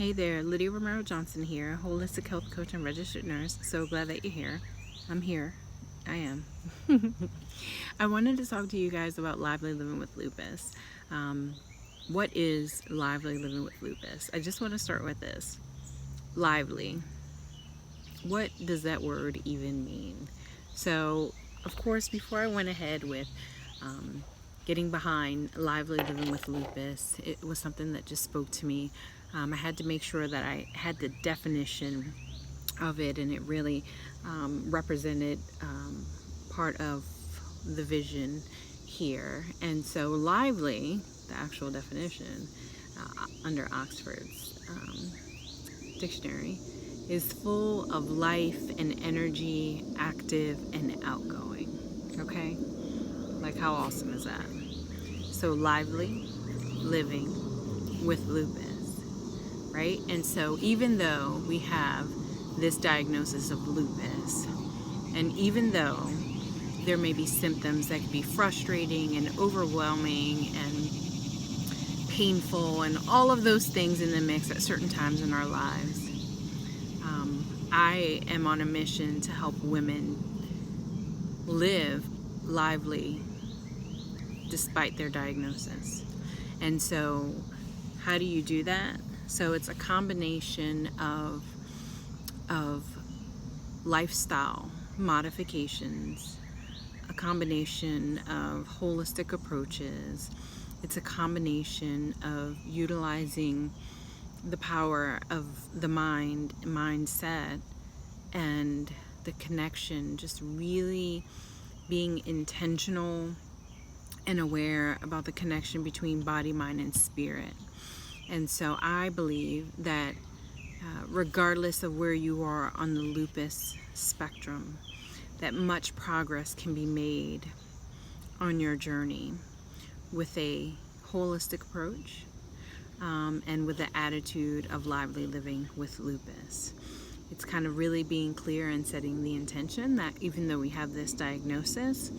Hey there, Lydia Romero Johnson here, holistic health coach and registered nurse. So glad that you're here. I'm here. I am. I wanted to talk to you guys about lively living with lupus. What is lively living with lupus? I just want to start with this. Lively. What does that word even mean? So, of course, before I went ahead with getting behind lively living with lupus, it was something that just spoke to me. I had to make sure that I had the definition of it, and it really represented part of the vision here. And so lively, the actual definition under Oxford's dictionary, is full of life and energy, active and outgoing. Okay? Like, how awesome is that? So lively living with lupus, right? And so even though we have this diagnosis of lupus, and even though there may be symptoms that can be frustrating and overwhelming and painful and all of those things in the mix at certain times in our lives, I am on a mission to help women live lively despite their diagnosis. And so how do you do that? So it's a combination of lifestyle modifications, a combination of holistic approaches. It's a combination of utilizing the power of the mindset, and the connection, just really being intentional and aware about the connection between body, mind, and spirit. And so I believe that regardless of where you are on the lupus spectrum, that much progress can be made on your journey with a holistic approach and with the attitude of lively living with lupus. It's kind of really being clear and setting the intention that even though we have this diagnosis,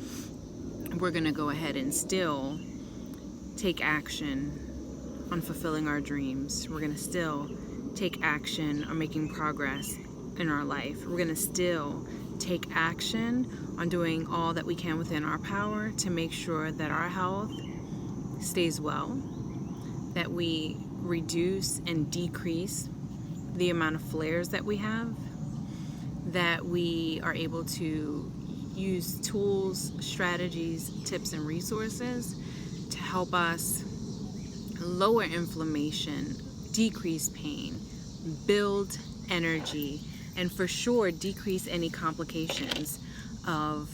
we're going to go ahead and still take action on fulfilling our dreams. We're going to still take action on making progress in our life. We're going to still take action on doing all that we can within our power to make sure that our health stays well, that we reduce and decrease the amount of flares that we have, that we are able to use tools, strategies, tips, and resources to help us lower inflammation, decrease pain, build energy, and for sure decrease any complications of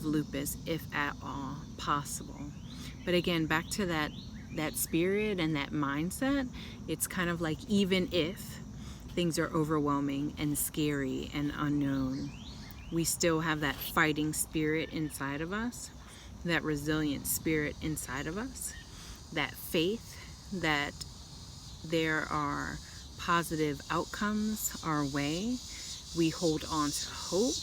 lupus, if at all possible. But again, back to that spirit and that mindset, it's kind of like, even if things are overwhelming and scary and unknown, we still have that fighting spirit inside of us, that resilient spirit inside of us, that faith that there are positive outcomes our way. We hold on to hope,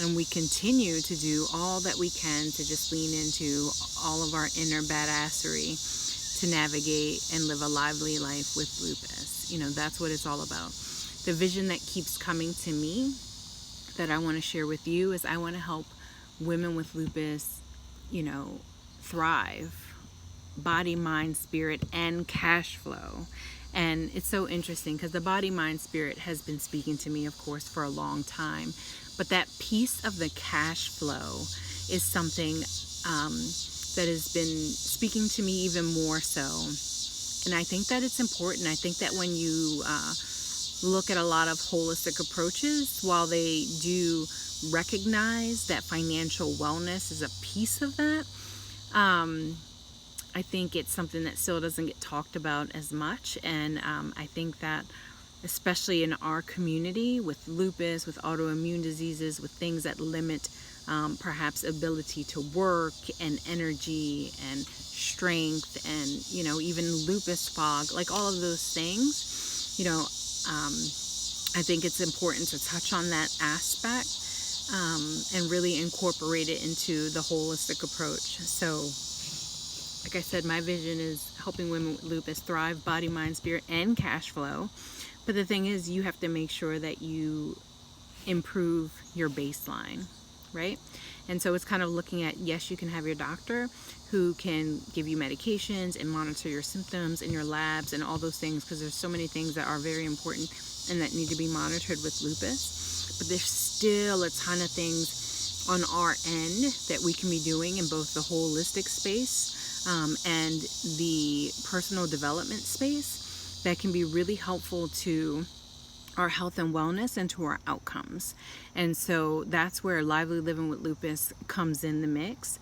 and we continue to do all that we can to just lean into all of our inner badassery to navigate and live a lively life with lupus. That's what it's all about. The vision that keeps coming to me that I want to share with you is I want to help women with lupus, thrive, body, mind, spirit, and cash flow. And it's so interesting because the body, mind, spirit has been speaking to me, of course, for a long time. But that piece of the cash flow is something that has been speaking to me even more so. And I think that it's important. I think that when you look at a lot of holistic approaches, while they do recognize that financial wellness is a piece of that, I think it's something that still doesn't get talked about as much. And I think that especially in our community with lupus, with autoimmune diseases, with things that limit perhaps ability to work and energy and strength, and even lupus fog, like all of those things, I think it's important to touch on that aspect and really incorporate it into the holistic approach. So Like I said, my vision is helping women with lupus thrive, body, mind, spirit, and cash flow. But the thing is, you have to make sure that you improve your baseline, right? And so it's kind of looking at, yes, you can have your doctor who can give you medications and monitor your symptoms and your labs and all those things, because there's so many things that are very important and that need to be monitored with lupus. But there's still a ton of things on our end that we can be doing in both the holistic space and the personal development space that can be really helpful to our health and wellness and to our outcomes. And so that's where Lively Living with Lupus comes in the mix.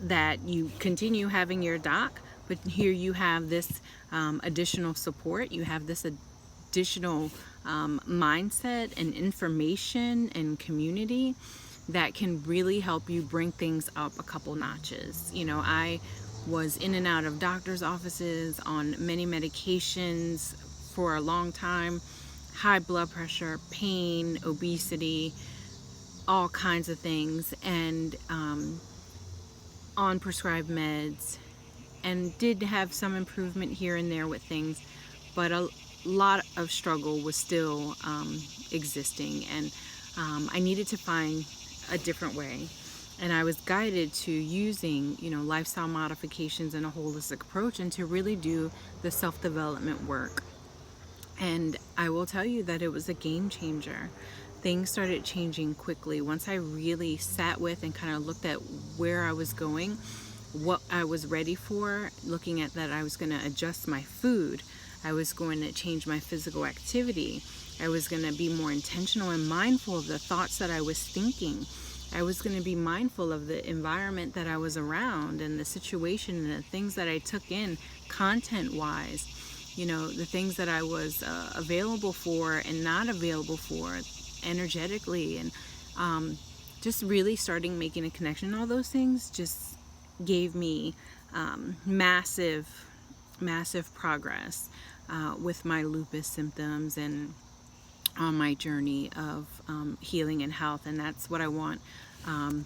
That you continue having your doc, but here you have this additional support, you have this additional mindset and information and community that can really help you bring things up a couple notches. You know, I was in and out of doctor's offices on many medications for a long time, high blood pressure, pain, obesity, all kinds of things, and on prescribed meds, and did have some improvement here and there with things, but a lot of struggle was still existing, and I needed to find a different way. And I was guided to using, you know, lifestyle modifications and a holistic approach, and to really do the self-development work. And I will tell you that it was a game changer. Things started changing quickly once I really sat with and kind of looked at where I was going, what I was ready for, looking at that I was going to adjust my food, I was going to change my physical activity, I was going to be more intentional and mindful of the thoughts that I was thinking. I was going to be mindful of the environment that I was around and the situation and the things that I took in content-wise. You know, the things that I was available for and not available for energetically, and just really starting making a connection. All those things just gave me massive progress with my lupus symptoms and on my journey of healing and health. And that's what I want.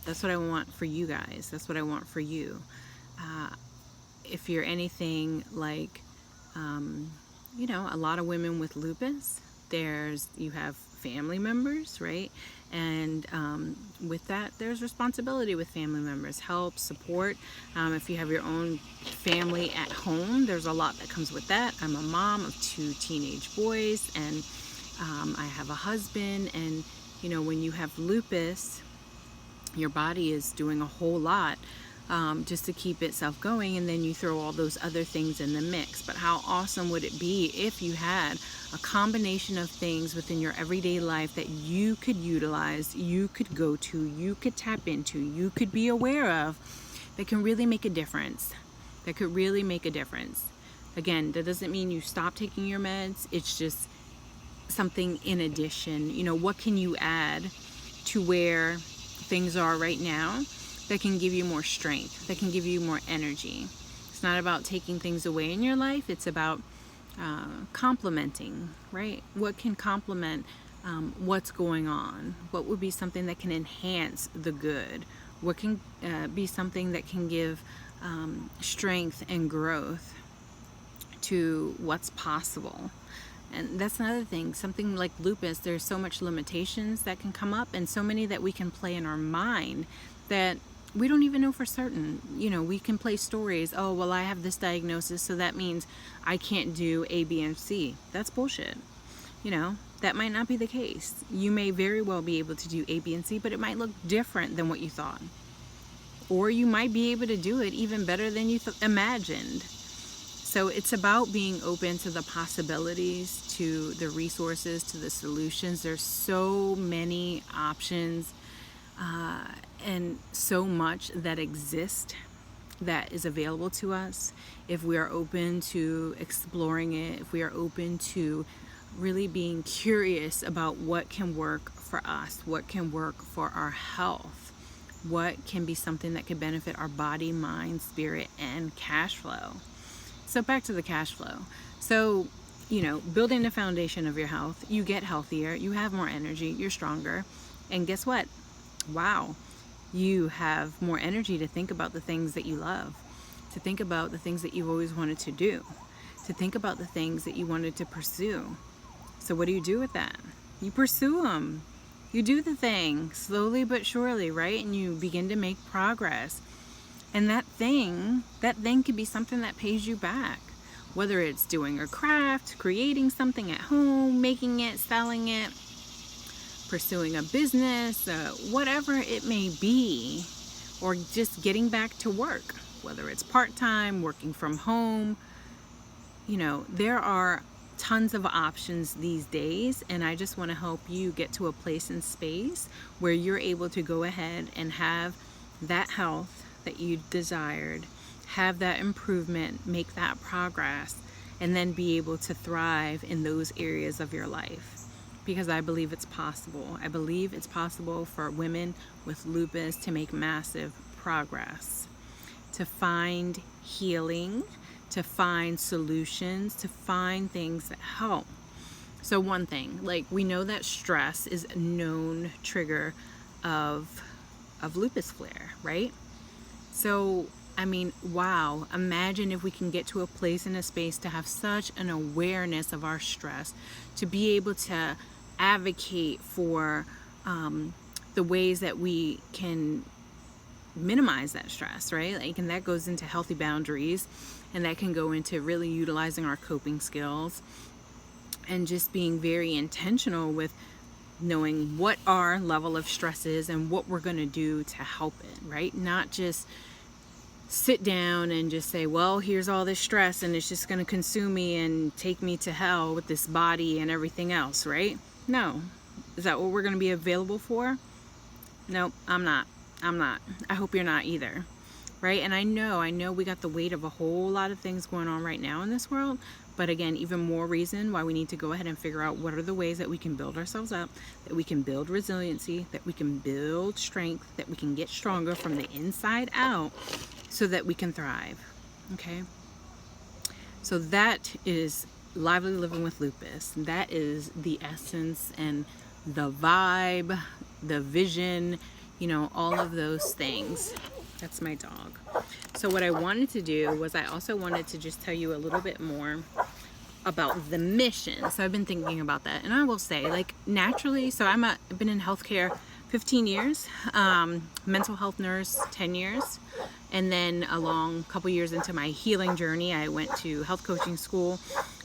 That's what I want for you guys. That's what I want for you. If you're anything like you know, a lot of women with lupus, you have family members, right? And with that, there's responsibility with family members, help, support. If you have your own family at home, there's a lot that comes with that. I'm a mom of 2 teenage boys, and I have a husband. And you know, when you have lupus, your body is doing a whole lot just to keep itself going, and then you throw all those other things in the mix. But how awesome would it be if you had a combination of things within your everyday life that you could utilize, you could go to, you could tap into, you could be aware of, that can really make a difference, that could really make a difference. Again, that doesn't mean you stop taking your meds. It's just something in addition. You know, what can you add to where things are right now that can give you more strength, that can give you more energy? It's not about taking things away in your life. It's about complementing, right? What can complement what's going on? What would be something that can enhance the good? What can be something that can give strength and growth to what's possible? And that's another thing. Something like lupus, there's so much limitations that can come up, and so many that we can play in our mind that we don't even know for certain. You know, we can play stories. Oh, well, I have this diagnosis, so that means I can't do A, B, and C. That's bullshit. You know, that might not be the case. You may very well be able to do A, B, and C, but it might look different than what you thought. Or you might be able to do it even better than you imagined. So it's about being open to the possibilities, to the resources, to the solutions. There's so many options and so much that exists that is available to us if we are open to exploring it, if we are open to really being curious about what can work for us, what can work for our health, what can be something that could benefit our body, mind, spirit, and cash flow. So back to the cash flow. So, you know, building the foundation of your health, you get healthier, you have more energy, you're stronger, and guess what? Wow, you have more energy to think about the things that you love. to think about the things that you've always wanted to do, to think about the things that you wanted to pursue. So what do you do with that? You pursue them. You do the thing slowly but surely, right? And you begin to make progress. And that thing could be something that pays you back. Whether it's doing a craft, creating something at home, making it, selling it, pursuing a business, whatever it may be, or just getting back to work, whether it's part-time, working from home. You know, there are tons of options these days, and I just want to help you get to a place and space where you're able to go ahead and have that health that you desired, have that improvement, make that progress, and then be able to thrive in those areas of your life. Because I believe it's possible. I believe it's possible for women with lupus to make massive progress, to find healing, to find solutions, to find things that help. So one thing, like, we know that stress is a known trigger of lupus flare, right? So, I mean, wow, imagine if we can get to a place and a space to have such an awareness of our stress, to be able to advocate for the ways that we can minimize that stress, right? Like, and that goes into healthy boundaries, and that can go into really utilizing our coping skills and just being very intentional with knowing what our level of stress is and what we're going to do to help it, right? Not just sit down and just say, well, here's all this stress and it's just going to consume me and take me to hell with this body and everything else, right? No. Is that what we're going to be available for? Nope, I'm not. I hope you're not either, right? And I know we got the weight of a whole lot of things going on right now in this world, but again, even more reason why we need to go ahead and figure out what are the ways that we can build ourselves up, that we can build resiliency, that we can build strength, that we can get stronger from the inside out so that we can thrive, okay? So that is Lively Living with Lupus. That is the essence and the vibe, the vision, you know, all of those things. That's my dog. So what I wanted to do was I also wanted to just tell you a little bit more about the mission. So I've been thinking about that, and I will say, like, naturally, so I've been in healthcare 15 years, mental health nurse 10 years, and then a couple years into my healing journey, I went to health coaching school,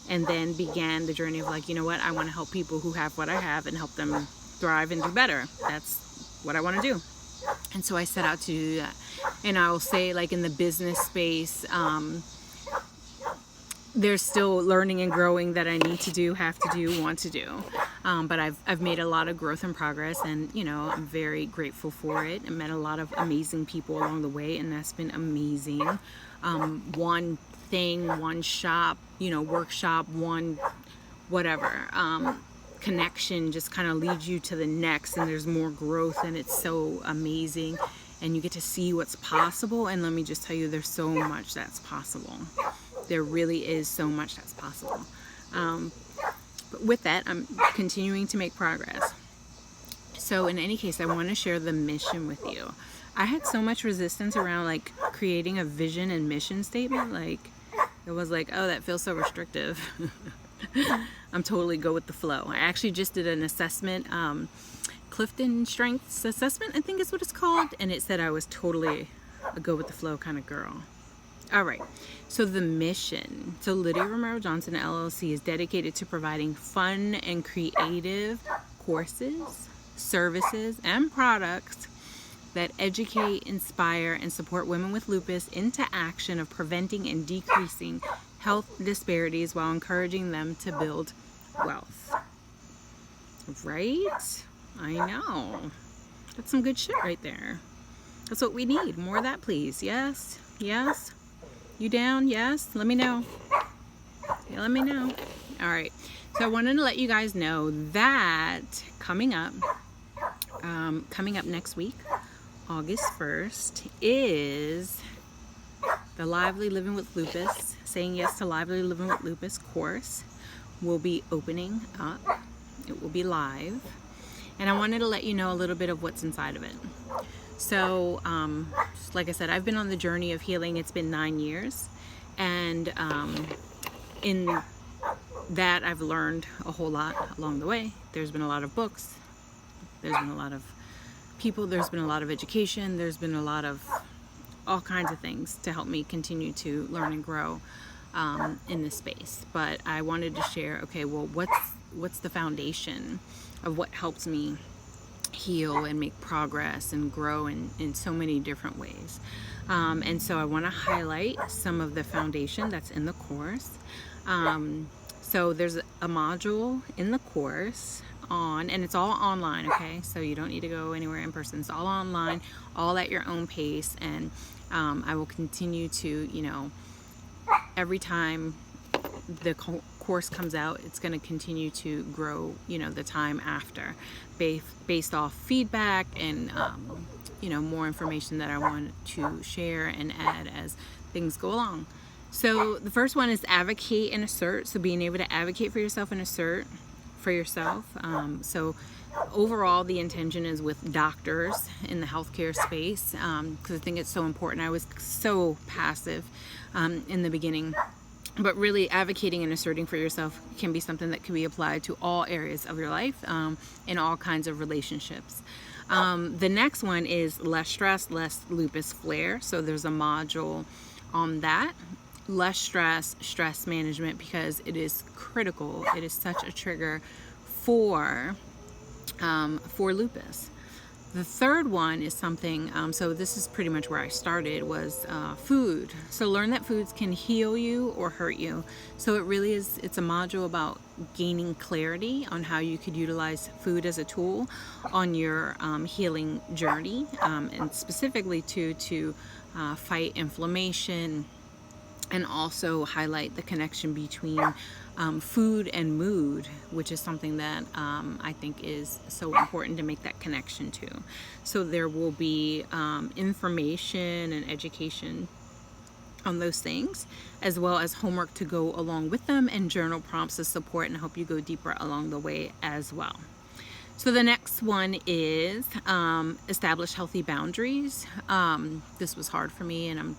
and then began the journey of, like, you know what, I want to help people who have what I have and help them thrive and do better. That's what I want to do. And so I set out to do that. And I will say, like, in the business space, there's still learning and growing that I need to do, have to do, want to do. But I've made a lot of growth and progress, and, you know, I'm very grateful for it. I met a lot of amazing people along the way, and that's been amazing. One thing, one shop, you know, workshop, one whatever, connection just kind of leads you to the next, and there's more growth, and it's so amazing, and you get to see what's possible. And let me just tell you, there's so much that's possible. There really is so much that's possible. But with that, I'm continuing to make progress. So in any case, I want to share the mission with you. I had so much resistance around, like, creating a vision and mission statement. Like, it was like, oh, that feels so restrictive. I'm totally go with the flow. I actually just did an assessment, Clifton Strengths Assessment, I think is what it's called, and it said I was totally a go with the flow kind of girl. All right, so the mission. So Lydia Romero Johnson LLC is dedicated to providing fun and creative courses, services, and products that educate, inspire, and support women with lupus into action of preventing and decreasing health disparities while encouraging them to build wealth. Right? I know. That's some good shit right there. That's what we need. More of that, please. Yes? Yes? You down? Yes? Let me know. Yeah, let me know. All right. So I wanted to let you guys know that coming up next week, August 1st, is the Lively Living with Lupus, Saying Yes to Lively Living with Lupus course will be opening up. It will be live. And I wanted to let you know a little bit of what's inside of it. So, like I said, I've been on the journey of healing. It's been 9 years. And in that, I've learned a whole lot along the way. There's been a lot of books. There's been a lot of people. There's been a lot of education. There's been a lot of all kinds of things to help me continue to learn and grow in this space. But I wanted to share, okay, well, what's the foundation of what helps me heal and make progress and grow in so many different ways. And so I want to highlight some of the foundation that's in the course. So there's a module in the course and it's all online, okay? So you don't need to go anywhere in person. It's all online, all at your own pace. And I will continue to, every time the course comes out, it's going to continue to grow, the time after, based off feedback and, more information that I want to share and add as things go along. So the first one is advocate and assert. So being able to advocate for yourself and assert for yourself. So overall, the intention is with doctors in the healthcare space, because I think it's so important. I was so passive in the beginning. But really advocating and asserting for yourself can be something that can be applied to all areas of your life, in all kinds of relationships. The next one is less stress, less lupus flare. So there's a module on that. Less stress management, because it is critical. It is such a trigger for lupus. The third one is something, so this is pretty much where I started, was food. So learn that foods can heal you or hurt you. So it really is, it's a module about gaining clarity on how you could utilize food as a tool on your healing journey, and specifically to fight inflammation, and also highlight the connection between food and mood, which is something that I think is so important to make that connection to. So there will be information and education on those things, as well as homework to go along with them, and journal prompts to support and help you go deeper along the way as well. So the next one is establish healthy boundaries. This was hard for me, and I'm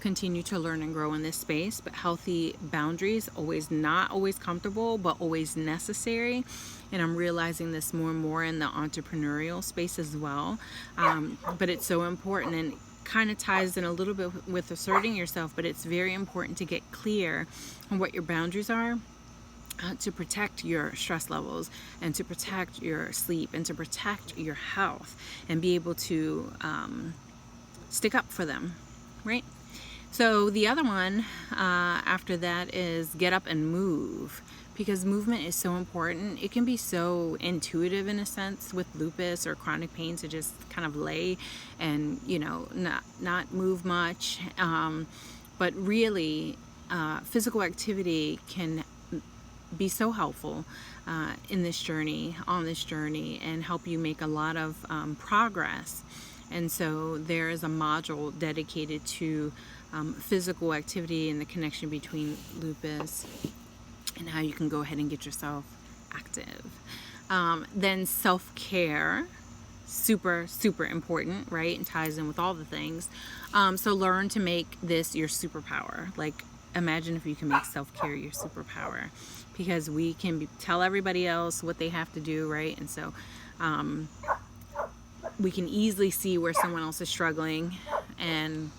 continue to learn and grow in this space. But healthy boundaries, not always comfortable, but always necessary. And I'm realizing this more and more in the entrepreneurial space as well. But it's so important, and kind of ties in a little bit with asserting yourself, but it's very important to get clear on what your boundaries are, to protect your stress levels, and to protect your sleep, and to protect your health, and be able to stick up for them, right? So the other one after that is get up and move, because movement is so important. It can be so intuitive in a sense with lupus or chronic pain to just kind of lay and not move much, but really physical activity can be so helpful on this journey, and help you make a lot of progress. And so there is a module dedicated to physical activity and the connection between lupus and how you can go ahead and get yourself active. Then self-care, super important, right? And ties in with all the things. So learn to make this your superpower. Like, imagine if you can make self-care your superpower, because we can tell everybody else what they have to do, right? And so we can easily see where someone else is struggling and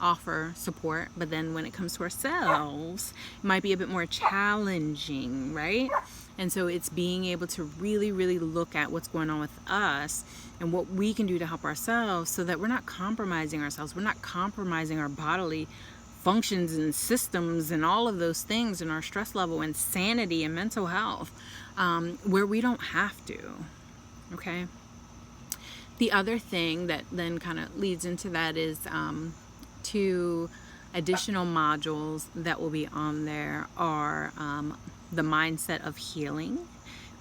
offer support, but then when it comes to ourselves, it might be a bit more challenging, right? And so it's being able to really look at what's going on with us and what we can do to help ourselves, so that we're not compromising ourselves, we're not compromising our bodily functions and systems and all of those things, and our stress level and sanity and mental health, where we don't have to, okay? The other thing that then kind of leads into that is 2 additional modules that will be on there are the mindset of healing,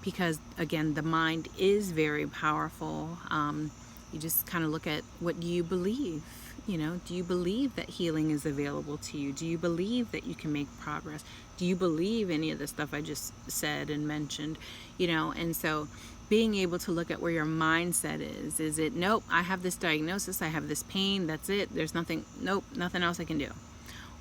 because again, the mind is very powerful. You just kind of look at, what do you believe? Do you believe that healing is available to you? Do you believe that you can make progress? Do you believe any of the stuff I just said and mentioned? And so being able to look at where your mindset is. Is it, nope, I have this diagnosis, I have this pain, that's it, there's nothing, nope, nothing else I can do?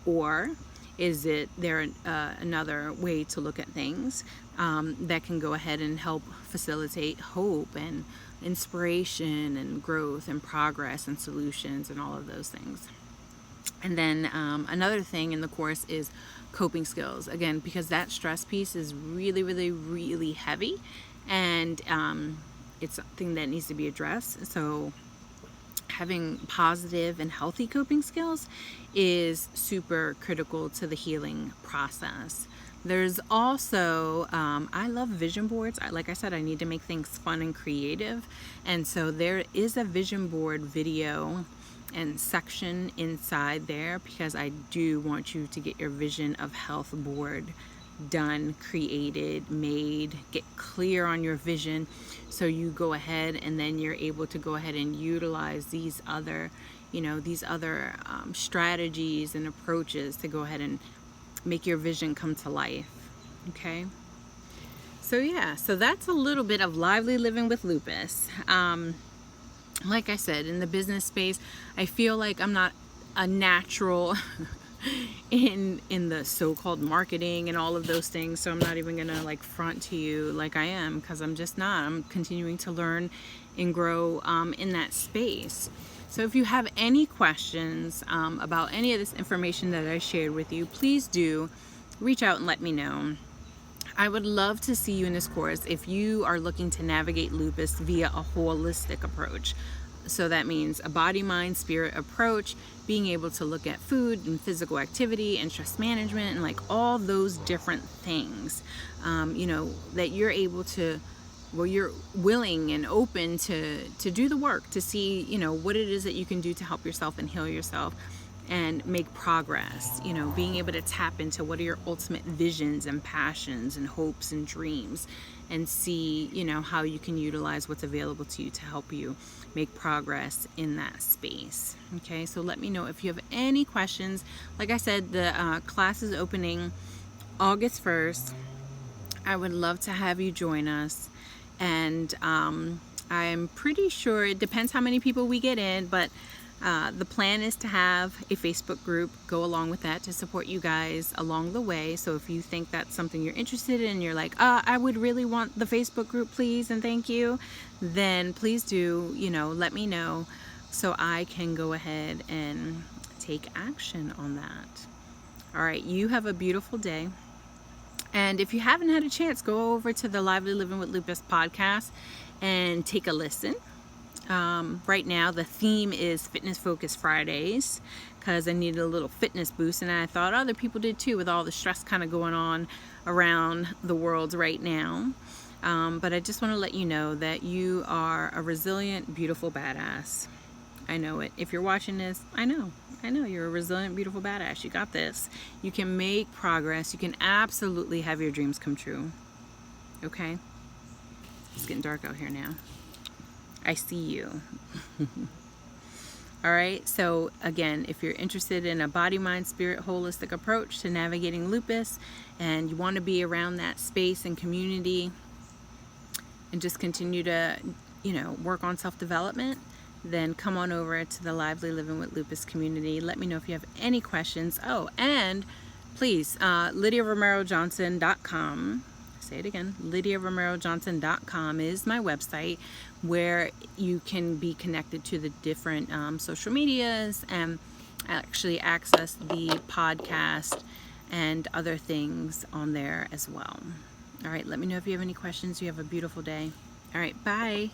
Or is it there another way to look at things that can go ahead and help facilitate hope and inspiration and growth and progress and solutions and all of those things? And then another thing in the course is coping skills. Again, because that stress piece is really, really, really heavy, and it's something that needs to be addressed. So having positive and healthy coping skills is super critical to the healing process. There's also, I love vision boards. Like I said, I need to make things fun and creative. And so there is a vision board video and section inside there, because I do want you to get your vision of health board done, created, made, get clear on your vision, so you go ahead and then you're able to go ahead and utilize these other strategies and approaches to go ahead and make your vision come to life. Okay, so yeah, so that's a little bit of lively living with lupus. Like I said, in the business space, I feel like I'm not a natural in the so-called marketing and all of those things, so I'm not even gonna like front to you like I am, because I'm just not. I'm continuing to learn and grow in that space. So if you have any questions about any of this information that I shared with you, please do reach out and let me know. I would love to see you in this course if you are looking to navigate lupus via a holistic approach. So that means a body, mind, spirit approach, being able to look at food and physical activity and stress management and like all those different things, that you're able to, well, you're willing and open to do the work to see, what it is that you can do to help yourself and heal yourself and make progress, being able to tap into what are your ultimate visions and passions and hopes and dreams, and see, how you can utilize what's available to you to help you make progress in that space. Okay, so let me know if you have any questions. Like I said, the class is opening August 1st. I would love to have you join us, and I'm pretty sure it depends how many people we get in, but the plan is to have a Facebook group go along with that to support you guys along the way. So if you think that's something you're interested in, you're like, I would really want the Facebook group, please and thank you, then please do, let me know so I can go ahead and take action on that. All right, you have a beautiful day. And if you haven't had a chance, go over to the Lively Living with Lupus podcast and take a listen. Right now the theme is Fitness Focus Fridays, because I needed a little fitness boost, and I thought other people did too, with all the stress kind of going on around the world right now. But I just want to let you know that you are a resilient, beautiful badass. I know it. If you're watching this, I know you're a resilient, beautiful badass. You got this. You can make progress. You can absolutely have your dreams come true. Okay? It's getting dark out here now. I see you. All right, so again, if you're interested in a body, mind, spirit, holistic approach to navigating lupus, and you want to be around that space and community and just continue to, work on self-development, then come on over to the Lively Living with Lupus community. Let me know if you have any questions. Oh, and please, LydiaRomeroJohnson.com. Say it again, LydiaRomeroJohnson.com is my website, where you can be connected to the different social medias and actually access the podcast and other things on there as well. All right, let me know if you have any questions. You have a beautiful day. All right, bye.